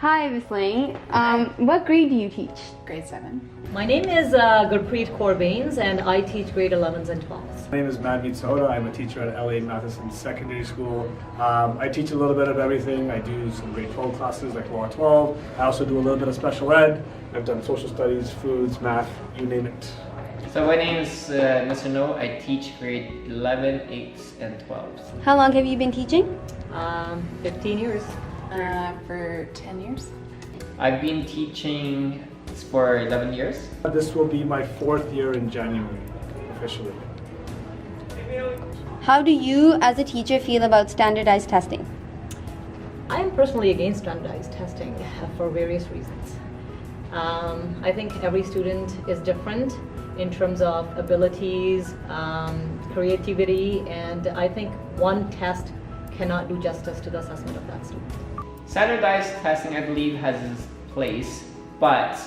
Hi, Ms. Ling. What grade do you teach? Grade 7. My name is Gurpreet Corbains and I teach grade 11s and 12s. My name is Manmeet Soda. I'm a teacher at LA Matheson Secondary School. I teach a little bit of everything. I do some grade 12 classes like Law 12. I also do a little bit of special ed. I've done social studies, foods, math, you name it. So my name is Mr. No. I teach grade 11, 8s, and 12s. How long have you been teaching? 15 years. For 10 years. I've been teaching for 11 years. This will be my 4th year in January, officially. How do you, as a teacher, feel about standardized testing? I am personally against standardized testing for various reasons. I think every student is different in terms of abilities, creativity, and I think one test cannot do justice to the assessment of that student. Standardized testing, I believe, has its place, but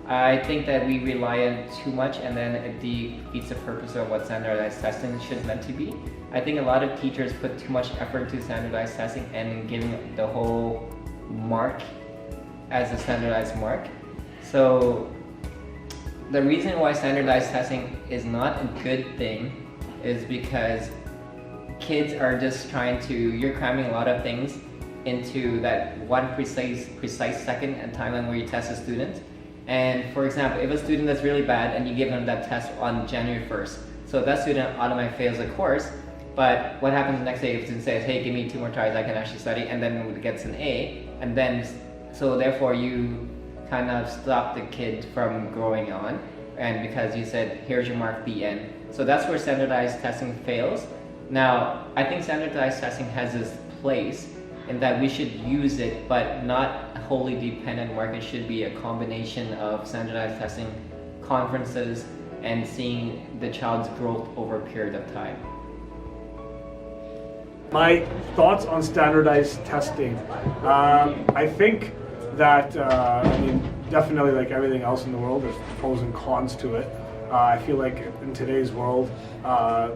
I think that we rely on too much and then it defeats the purpose of what standardized testing should meant to be. I think a lot of teachers put too much effort to standardized testing and giving the whole mark as a standardized mark. So the reason why standardized testing is not a good thing is because kids are just you're cramming a lot of things into that one precise second and timeline where you test a student. And for example, if a student that's really bad and you give them that test on January 1st, so that student automatically fails the course, but what happens the next day if the student says, hey, give me 2 more tries, I can actually study, and then gets an A, and then, so therefore you kind of stop the kid from growing on, and because you said, here's your mark, the end. So that's where standardized testing fails. Now, I think standardized testing has its place in that we should use it, but not wholly dependent mark. It should be a combination of standardized testing, conferences, and seeing the child's growth over a period of time. My thoughts on standardized testing. I think that, definitely like everything else in the world, there's pros and cons to it. I feel like in today's world,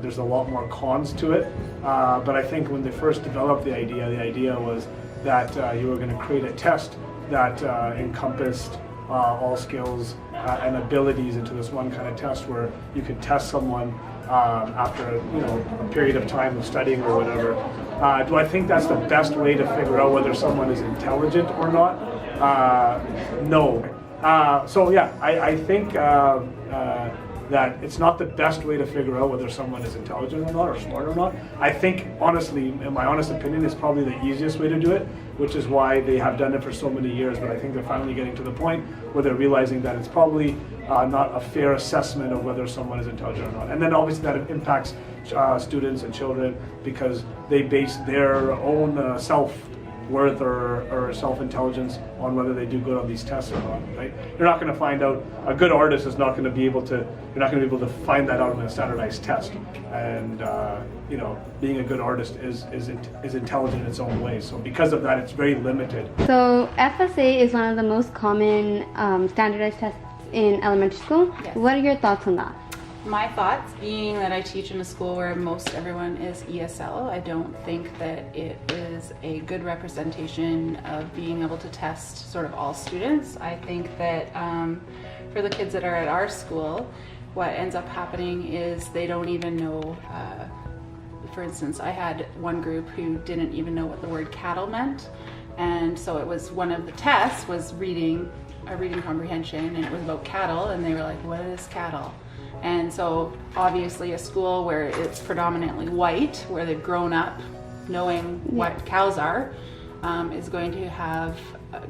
there's a lot more cons to it. But I think when they first developed the idea was that you were going to create a test that encompassed all skills and abilities into this one kind of test where you could test someone after a period of time of studying or whatever. Do I think that's the best way to figure out whether someone is intelligent or not? No. I think that it's not the best way to figure out whether someone is intelligent or not or smart or not. I think, honestly, in my honest opinion, it's probably the easiest way to do it, which is why they have done it for so many years. But I think they're finally getting to the point where they're realizing that it's probably not a fair assessment of whether someone is intelligent or not. And then obviously that impacts students and children because they base their own self-worth or self-intelligence on whether they do good on these tests or not, right? You're not going to find out, a good artist is not going to be able to, you're not going to be able to find that out in a standardized test. And, being a good artist is intelligent in its own way. So because of that, it's very limited. So FSA is one of the most common standardized tests in elementary school. Yes. What are your thoughts on that? My thoughts, being that I teach in a school where most everyone is ESL, I don't think that it is a good representation of being able to test sort of all students. I think that for the kids that are at our school, what ends up happening is they don't even know, for instance, I had one group who didn't even know what the word cattle meant, and so it was one of the tests was reading comprehension, and it was about cattle, and they were like, what is cattle? And so obviously a school where it's predominantly white, where they've grown up knowing what cows are, is going to have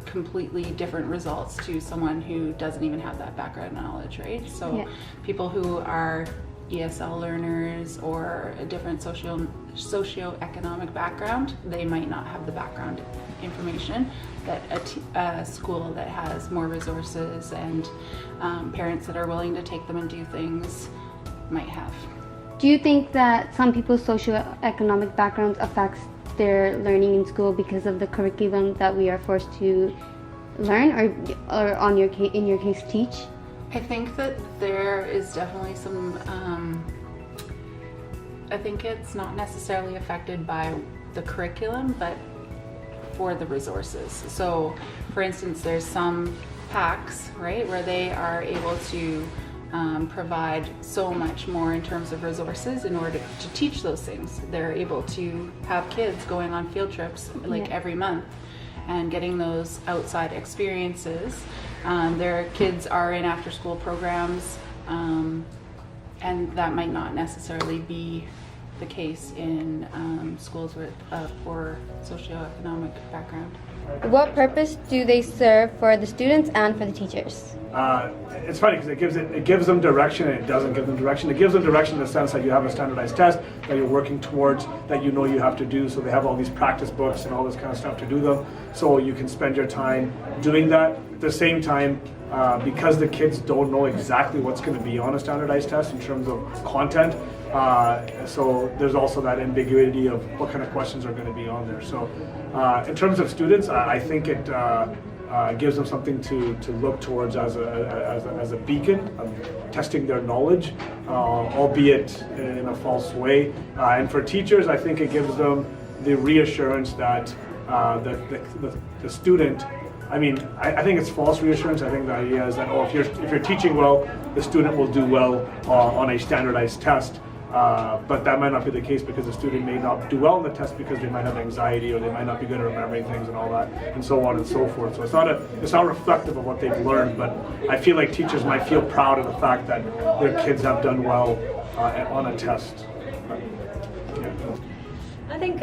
completely different results to someone who doesn't even have that background knowledge, right? So people who are ESL learners or a different socioeconomic background, they might not have the background information that a school that has more resources and parents that are willing to take them and do things might have. Do you think that some people's socioeconomic backgrounds affects their learning in school because of the curriculum that we are forced to learn or in your case teach? I think that there is definitely some, I think it's not necessarily affected by the curriculum, but for the resources. So for instance, there's some packs, right, where they are able to provide so much more in terms of resources in order to teach those things. They're able to have kids going on field trips like every month and getting those outside experiences. Their kids are in after-school programs, and that might not necessarily be the case in schools with a poor socioeconomic background. What purpose do they serve for the students and for the teachers? It's funny because it gives them direction and it doesn't give them direction. It gives them direction in the sense that you have a standardized test that you're working towards, that you know you have to do. So they have all these practice books and all this kind of stuff to do them. So you can spend your time doing that. At the same time, because the kids don't know exactly what's going to be on a standardized test in terms of content, so there's also that ambiguity of what kind of questions are going to be on there. So in terms of students, I think it gives them something to look towards as a beacon of testing their knowledge, albeit in a false way. And for teachers, I think it gives them the reassurance that the student, I mean, I think it's false reassurance. I think the idea is that, oh, if you're teaching well, the student will do well on a standardized test. But that might not be the case, because the student may not do well in the test because they might have anxiety, or they might not be good at remembering things and all that, and so on and so forth. So it's not reflective of what they've learned, but I feel like teachers might feel proud of the fact that their kids have done well on a test. I think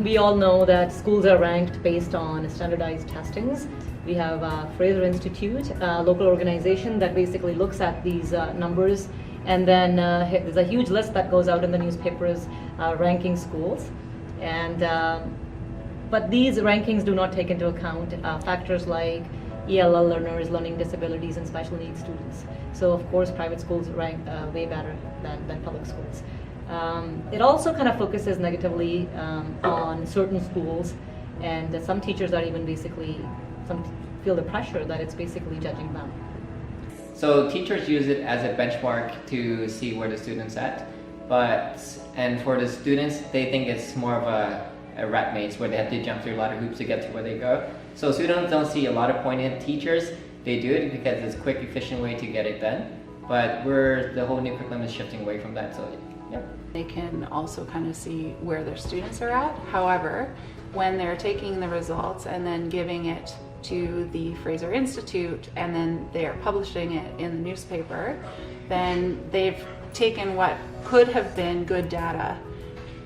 we all know that schools are ranked based on standardized testings. We have Fraser Institute, a local organization that basically looks at these numbers, and then there's a huge list that goes out in the newspapers ranking schools. And but these rankings do not take into account factors like ELL learners, learning disabilities, and special needs students. So of course private schools rank way better than public schools. It also kind of focuses negatively on certain schools, and some teachers are even feel the pressure that it's basically judging them. So teachers use it as a benchmark to see where the student's at, and for the students, they think it's more of a rat maze where they have to jump through a lot of hoops to get to where they go. So students don't see a lot of point in teachers. They do it because it's a quick, efficient way to get it done. But the whole new curriculum is shifting away from that. So yeah. They can also kind of see where their students are at. However, when they're taking the results and then giving it to the Fraser Institute, and then they're publishing it in the newspaper, then they've taken what could have been good data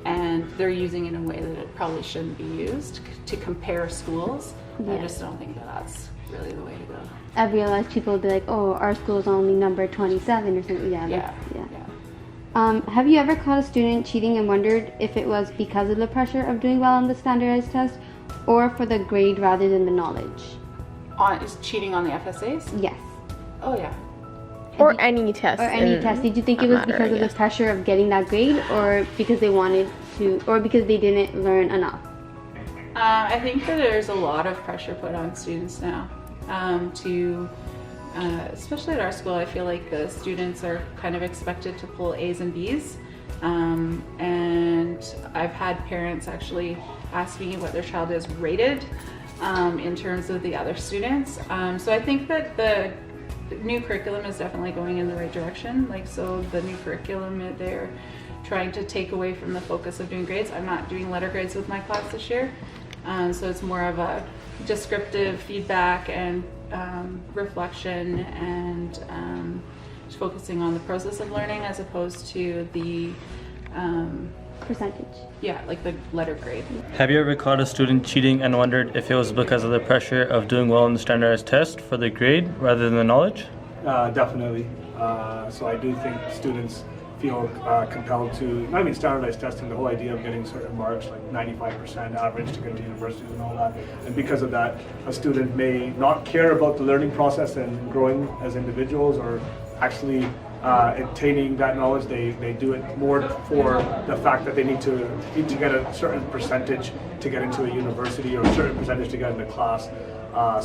and they're using it in a way that it probably shouldn't be used to compare schools. I just don't think that that's really the way to go. I realize people will be like, oh, our school's only number 27 or something. Yeah. Have you ever caught a student cheating and wondered if it was because of the pressure of doing well on the standardized test, or for the grade rather than the knowledge? Is cheating on the FSAs? Yes. Oh yeah. Or any test. Or any test. Did you think it was because of the pressure of getting that grade, or because they wanted to, or because they didn't learn enough? I think that there's a lot of pressure put on students now especially at our school. I feel like the students are kind of expected to pull A's and B's, and I've had parents actually ask me what their child is rated in terms of the other students. So I think that the new curriculum is definitely going in the right direction. So the new curriculum, they're trying to take away from the focus of doing grades. I'm not doing letter grades with my class this year, so it's more of a descriptive feedback and reflection, and just focusing on the process of learning as opposed to the percentage. Yeah, like the letter grade. Have you ever caught a student cheating and wondered if it was because of the pressure of doing well in the standardized test for the grade rather than the knowledge? Definitely. So I do think students feel compelled to, not even standardized testing, the whole idea of getting certain marks, like 95% average to get to universities and all that. And because of that, a student may not care about the learning process and growing as individuals, or actually attaining that knowledge. They do it more for the fact that they need to get a certain percentage to get into a university, or a certain percentage to get into class.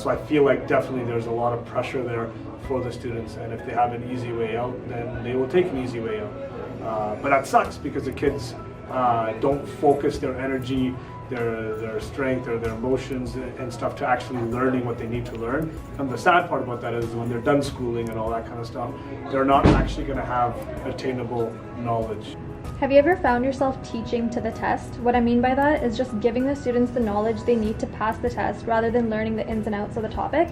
So I feel like definitely there's a lot of pressure there for the students, and if they have an easy way out, then they will take an easy way out. But that sucks, because the kids don't focus their energy their strength or their emotions and stuff to actually learning what they need to learn. And the sad part about that is when they're done schooling and all that kind of stuff, they're not actually going to have attainable knowledge. Have you ever found yourself teaching to the test? What I mean by that is just giving the students the knowledge they need to pass the test rather than learning the ins and outs of the topic.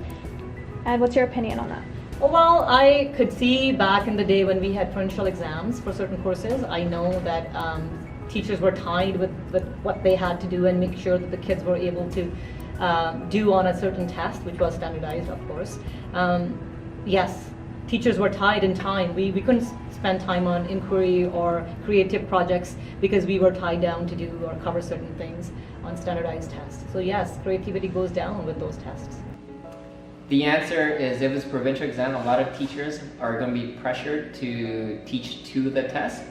And what's your opinion on that? Well, I could see back in the day when we had provincial exams for certain courses, I know that teachers were tied with what they had to do and make sure that the kids were able to do on a certain test, which was standardized, of course. Yes, teachers were tied in time. We couldn't spend time on inquiry or creative projects because we were tied down to do or cover certain things on standardized tests. So yes, creativity goes down with those tests. The answer is if it's provincial exam, a lot of teachers are going to be pressured to teach to the test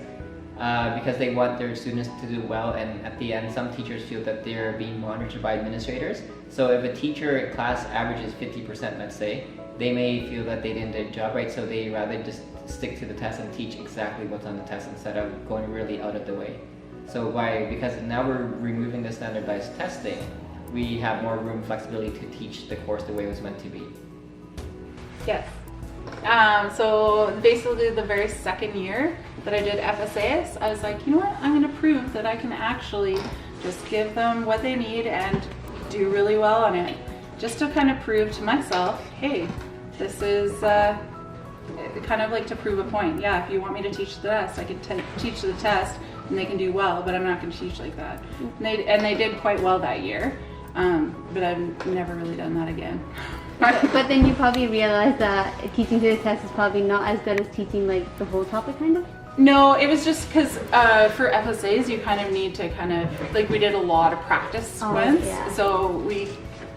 because they want their students to do well, and at the end some teachers feel that they're being monitored by administrators. So if a teacher class averages 50%, let's say, they may feel that they didn't do their job right, so they rather just stick to the test and teach exactly what's on the test instead of going really out of the way. So because now we're removing the standardized testing, we have more room flexibility to teach the course the way it was meant to be. Yes. So basically the very second year that I did FSAS, I was like, you know what, I'm going to prove that I can actually just give them what they need and do really well on it. Just to kind of prove to myself, hey, this is kind of like to prove a point. Yeah, if you want me to teach the test, I could teach the test and they can do well, but I'm not going to teach like that. And they did quite well that year. But I've never really done that again. But then you probably realize that teaching to the test is probably not as good as teaching like the whole topic, kind of? No, it was just because for FSAs you kind of need to like we did a lot of practice ones. Yeah. So we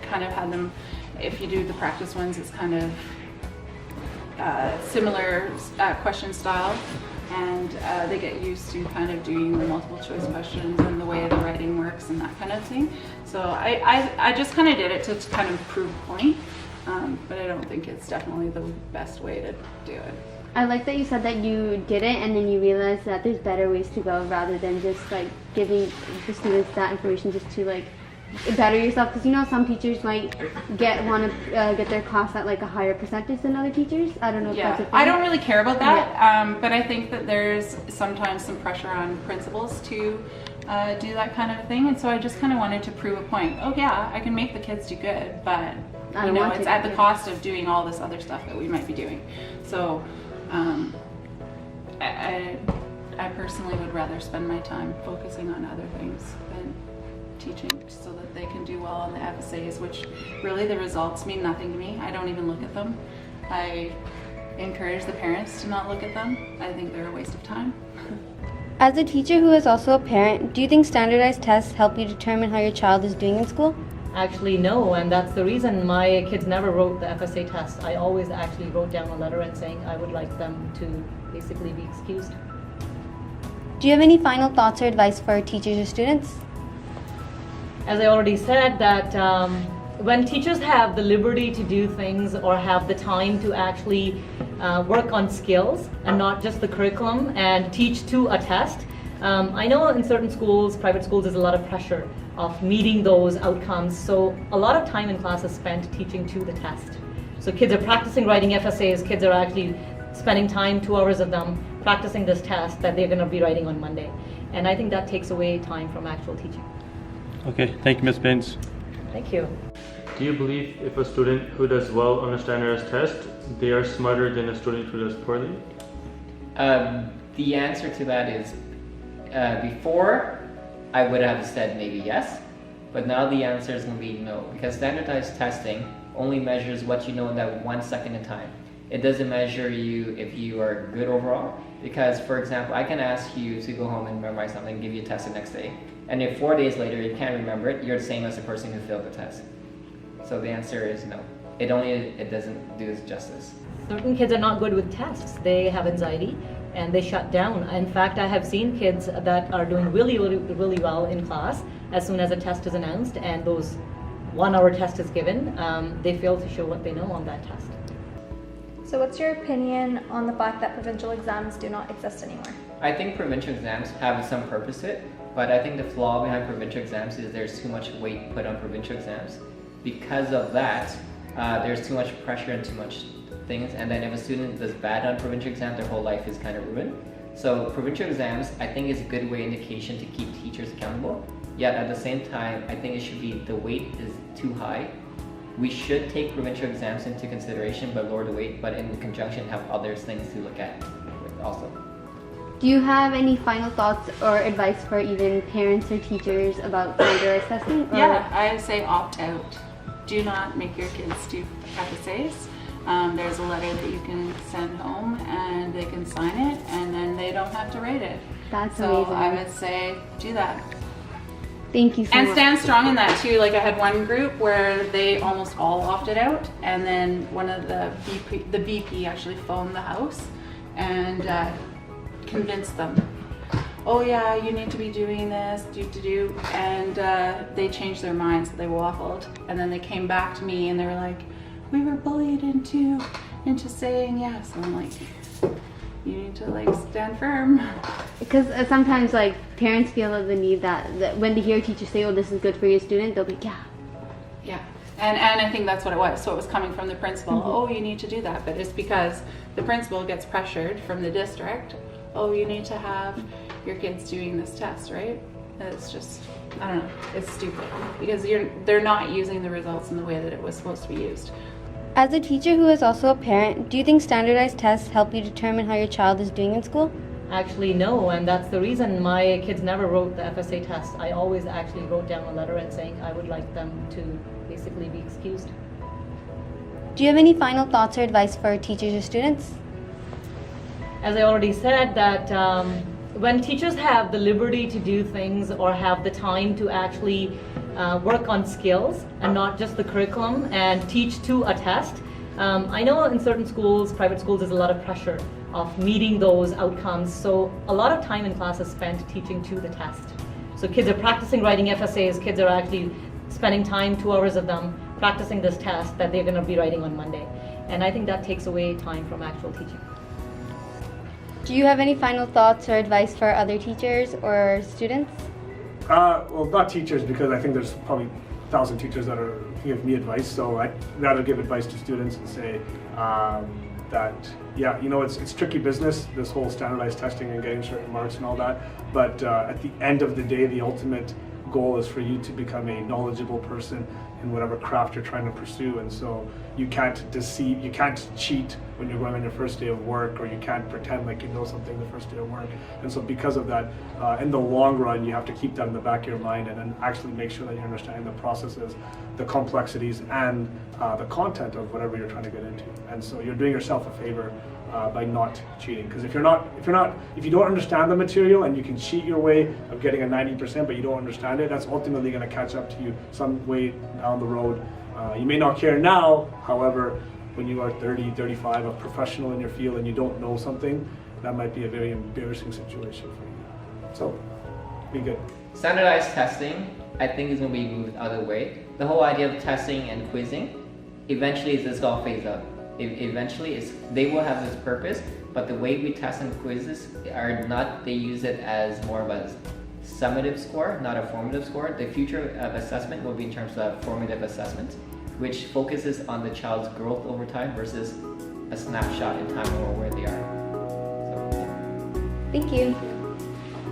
kind of had them, if you do the practice ones, it's kind of similar question style. And they get used to kind of doing the multiple choice questions and the way the writing works and that kind of thing. So I just kind of did it to kind of prove a point, but I don't think it's definitely the best way to do it. I like that you said that you did it and then you realized that there's better ways to go rather than just like giving the students that information just to like better yourself, because you know some teachers might want to get their class at like a higher percentage than other teachers. I don't know if that's a thing. I don't really care about that, but I think that there's sometimes some pressure on principals to do that kind of thing, and so I just kind of wanted to prove a point. Oh yeah, I can make the kids do good, but you know it's at the cost of doing all this other stuff that we might be doing. So I personally would rather spend my time focusing on other things than teaching, so that they can do well on the FSAs, which really the results mean nothing to me. I don't even look at them. I encourage the parents to not look at them. I think they're a waste of time. As a teacher who is also a parent, do you think standardized tests help you determine how your child is doing in school? Actually, no, and that's the reason my kids never wrote the FSA test. I always actually wrote down a letter and saying I would like them to basically be excused. Do you have any final thoughts or advice for teachers or students? As I already said, that when teachers have the liberty to do things or have the time to actually work on skills and not just the curriculum and teach to a test, I know in certain schools, private schools, there's a lot of pressure of meeting those outcomes. So a lot of time in class is spent teaching to the test. So kids are practicing writing FSAs, kids are actually spending time, 2 hours of them, practicing this test that they're going to be writing on Monday. And I think that takes away time from actual teaching. Okay, thank you, Ms. Baines. Thank you. Do you believe if a student who does well on a standardized test, they are smarter than a student who does poorly? The answer to that is before I would have said maybe yes, but now the answer is going to be no, because standardized testing only measures what you know in that 1 second in time. It doesn't measure you if you are good overall, because for example, I can ask you to go home and memorize something and give you a test the next day, and if 4 days later you can't remember it, you're the same as the person who failed the test. So the answer is no. It doesn't do it justice. Certain kids are not good with tests. They have anxiety and they shut down. In fact, I have seen kids that are doing really well in class. As soon as a test is announced and those 1 hour test is given, they fail to show what they know on that test. So what's your opinion on the fact that provincial exams do not exist anymore? I think provincial exams have some purpose to it, But I think the flaw behind provincial exams is there's too much weight put on provincial exams. Because of that, there's too much pressure and too much things, and then if a student does bad on provincial exams, their whole life is kind of ruined. So provincial exams, I think, is a good way indication to keep teachers accountable. Yet at the same time, I think it should be the weight is too high. We should take provincial exams into consideration, but lower the weight, but in conjunction have other things to look at also. Do you have any final thoughts or advice for even parents or teachers about standardized testing? Or? Yeah, I say opt out. Do not make your kids do FSAs. There's a letter that you can send home and they can sign it, and then they don't have to rate it. That's so amazing. I would say do that. Thank you so much. And stand strong in that too. Like I had one group where they almost all opted out, and then one of the BP actually phoned the house and convinced them. Oh yeah, you need to be doing this, and they changed their minds. They waffled, and then they came back to me and they were like, "We were bullied into saying yes." And I'm like, you need to like stand firm. Because sometimes like parents feel the need that when they hear a teacher say, "Oh, this is good for your student," they'll be yeah. And I think that's what it was. So it was coming from the principal. Oh, you need to do that, but it's because the principal gets pressured from the district. Oh, you need to have your kids doing this test, right? And it's just, I don't know, it's stupid because they're not using the results in the way that it was supposed to be used. As a teacher who is also a parent, do you think standardized tests help you determine how your child is doing in school? Actually, no, and that's the reason my kids never wrote the FSA test. I always actually wrote down a letter and saying I would like them to basically be excused. Do you have any final thoughts or advice for teachers or students? As I already said, that when teachers have the liberty to do things or have the time to actually work on skills and not just the curriculum and teach to a test, I know in certain schools, private schools, there's a lot of pressure of meeting those outcomes. So a lot of time in class is spent teaching to the test. So kids are practicing writing FSAs, kids are actually spending time, 2 hours of them, practicing this test that they're going to be writing on Monday. And I think that takes away time from actual teaching. Do you have any final thoughts or advice for other teachers or students? Well, not teachers, because I think there's probably 1,000 teachers that are give me advice. So I'd rather give advice to students and say that, yeah, you know, it's tricky business, this whole standardized testing and getting certain marks and all that. But at the end of the day, the ultimate goal is for you to become a knowledgeable person in whatever craft you're trying to pursue. And so you can't deceive, you can't cheat when you're going on your first day of work, or you can't pretend like you know something the first day of work. And so because of that, in the long run, you have to keep that in the back of your mind and then actually make sure that you're understanding the processes, the complexities, and the content of whatever you're trying to get into. And so you're doing yourself a favor by not cheating. Because if you don't understand the material and you can cheat your way of getting a 90%, but you don't understand it, that's ultimately going to catch up to you some way down the road. You may not care now, however, when you are 30, 35, a professional in your field and you don't know something, that might be a very embarrassing situation for you. So, be good. Standardized testing, I think, is going to be moved other way. The whole idea of testing and quizzing, eventually is just going to phase out. Eventually, they will have this purpose, but the way we test and quizzes are not, they use it as more of a summative score, not a formative score. The future of assessment will be in terms of formative assessment, which focuses on the child's growth over time versus a snapshot in time or where they are. So, yeah. Thank you.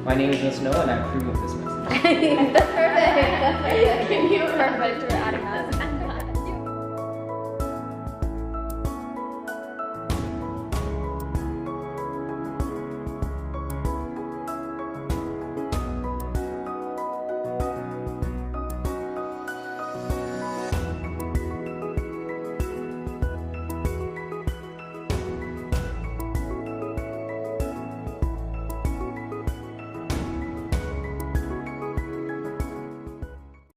My name is Snow and I approve of this message. That's perfect. That's perfect. Can you perfect?